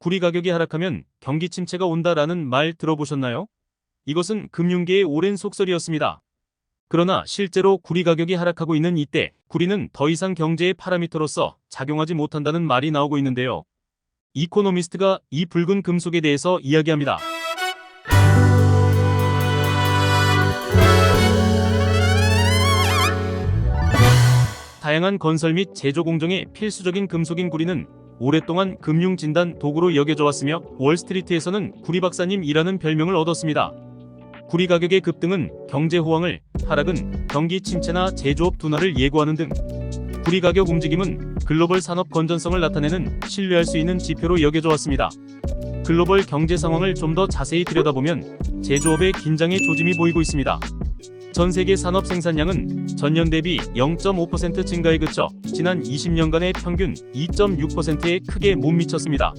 구리 가격이 하락하면 경기 침체가 온다라는 말 들어보셨나요? 이것은 금융계의 오랜 속설이었습니다. 그러나 실제로 구리 가격이 하락하고 있는 이때 구리는 더 이상 경제의 파라미터로서 작용하지 못한다는 말이 나오고 있는데요. 이코노미스트가 이 붉은 금속에 대해서 이야기합니다. 다양한 건설 및 제조 공정에 필수적인 금속인 구리는 오랫동안 금융진단 도구로 여겨져 왔으며 월스트리트에서는 구리 박사님이라는 별명을 얻었습니다. 구리 가격의 급등은 경제 호황을, 하락은 경기 침체나 제조업 둔화를 예고하는 등 구리 가격 움직임은 글로벌 산업 건전성을 나타내는 신뢰할 수 있는 지표로 여겨져 왔습니다. 글로벌 경제 상황을 좀 더 자세히 들여다보면 제조업의 긴장의 조짐이 보이고 있습니다. 전 세계 산업 생산량은 전년 대비 0.5% 증가에 그쳐 지난 20년간의 평균 2.6%에 크게 못 미쳤습니다.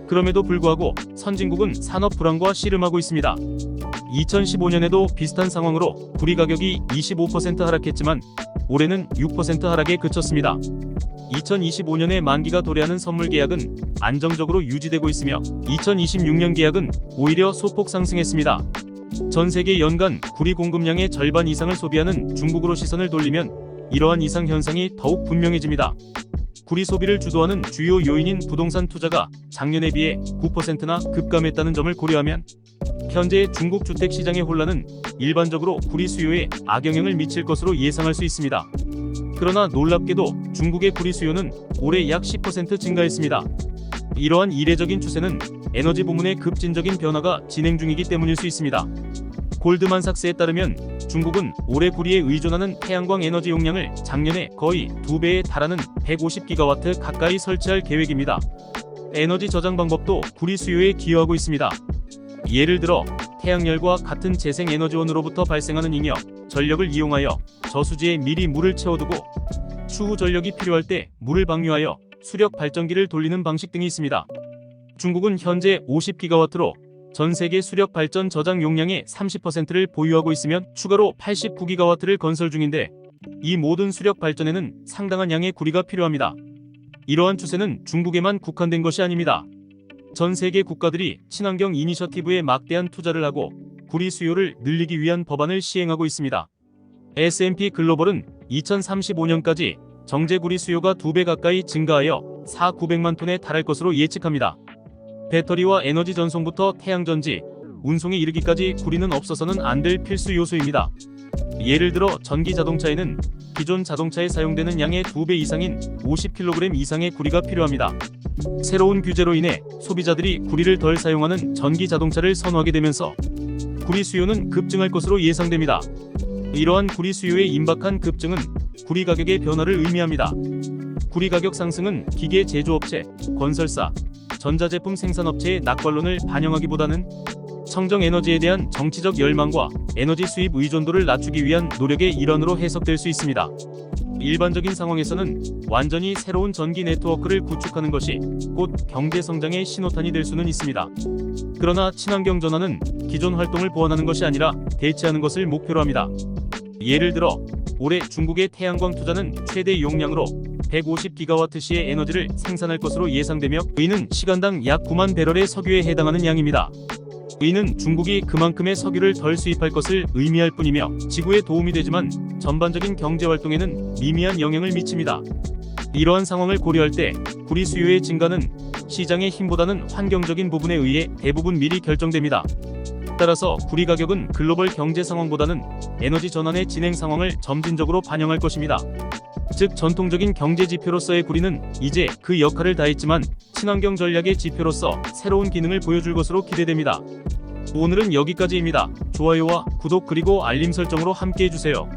그럼에도 불구하고 선진국은 산업 불황과 씨름하고 있습니다. 2015년에도 비슷한 상황으로 구리 가격이 25% 하락했지만 올해는 6% 하락에 그쳤습니다. 2025년에 만기가 도래하는 선물 계약은 안정적으로 유지되고 있으며 2026년 계약은 오히려 소폭 상승했습니다. 전 세계 연간 구리 공급량의 절반 이상을 소비하는 중국으로 시선을 돌리면 이러한 이상 현상이 더욱 분명해집니다. 구리 소비를 주도하는 주요 요인인 부동산 투자가 작년에 비해 9%나 급감했다는 점을 고려하면 현재 중국 주택 시장의 혼란은 일반적으로 구리 수요에 악영향을 미칠 것으로 예상할 수 있습니다. 그러나 놀랍게도 중국의 구리 수요는 올해 약 10% 증가했습니다. 이러한 이례적인 추세는 에너지 부문의 급진적인 변화가 진행 중이기 때문일 수 있습니다. 골드만삭스에 따르면 중국은 올해 구리에 의존하는 태양광 에너지 용량을 작년에 거의 2배에 달하는 150기가와트 가까이 설치할 계획입니다. 에너지 저장 방법도 구리 수요에 기여하고 있습니다. 예를 들어 태양열과 같은 재생에너지원으로부터 발생하는 잉여, 전력을 이용하여 저수지에 미리 물을 채워두고 추후 전력이 필요할 때 물을 방류하여 수력 발전기를 돌리는 방식 등이 있습니다. 중국은 현재 50기가와트로 전 세계 수력 발전 저장 용량의 30%를 보유하고 있으면 추가로 89기가와트를 건설 중인데 이 모든 수력 발전에는 상당한 양의 구리가 필요합니다. 이러한 추세는 중국에만 국한된 것이 아닙니다. 전 세계 국가들이 친환경 이니셔티브에 막대한 투자를 하고 구리 수요를 늘리기 위한 법안을 시행하고 있습니다. S&P 글로벌은 2035년까지 정제 구리 수요가 2배 가까이 증가하여 4,900만 톤에 달할 것으로 예측합니다. 배터리와 에너지 전송부터 태양전지, 운송에 이르기까지 구리는 없어서는 안 될 필수 요소입니다. 예를 들어 전기 자동차에는 기존 자동차에 사용되는 양의 2배 이상인 50kg 이상의 구리가 필요합니다. 새로운 규제로 인해 소비자들이 구리를 덜 사용하는 전기 자동차를 선호하게 되면서 구리 수요는 급증할 것으로 예상됩니다. 이러한 구리 수요의 임박한 급증은 구리 가격의 변화를 의미합니다. 구리 가격 상승은 기계 제조업체, 건설사, 전자제품 생산업체의 낙관론을 반영하기보다는 청정 에너지에 대한 정치적 열망과 에너지 수입 의존도를 낮추기 위한 노력의 일환으로 해석될 수 있습니다. 일반적인 상황에서는 완전히 새로운 전기 네트워크를 구축하는 것이 곧 경제 성장의 신호탄이 될 수는 있습니다. 그러나 친환경 전환은 기존 활동을 보완하는 것이 아니라 대체하는 것을 목표로 합니다. 예를 들어 올해 중국의 태양광 투자는 최대 용량으로 150기가와트시의 에너지를 생산할 것으로 예상되며 이는 시간당 약 9만 배럴의 석유에 해당하는 양입니다. 이는 중국이 그만큼의 석유를 덜 수입할 것을 의미할 뿐이며 지구에 도움이 되지만 전반적인 경제활동에는 미미한 영향을 미칩니다. 이러한 상황을 고려할 때 구리 수요의 증가는 시장의 힘보다는 환경적인 부분에 의해 대부분 미리 결정됩니다. 따라서 구리 가격은 글로벌 경제 상황보다는 에너지 전환의 진행 상황을 점진적으로 반영할 것입니다. 즉 전통적인 경제 지표로서의 구리는 이제 그 역할을 다했지만 친환경 전략의 지표로서 새로운 기능을 보여줄 것으로 기대됩니다. 오늘은 여기까지입니다. 좋아요와 구독 그리고 알림 설정으로 함께 해주세요.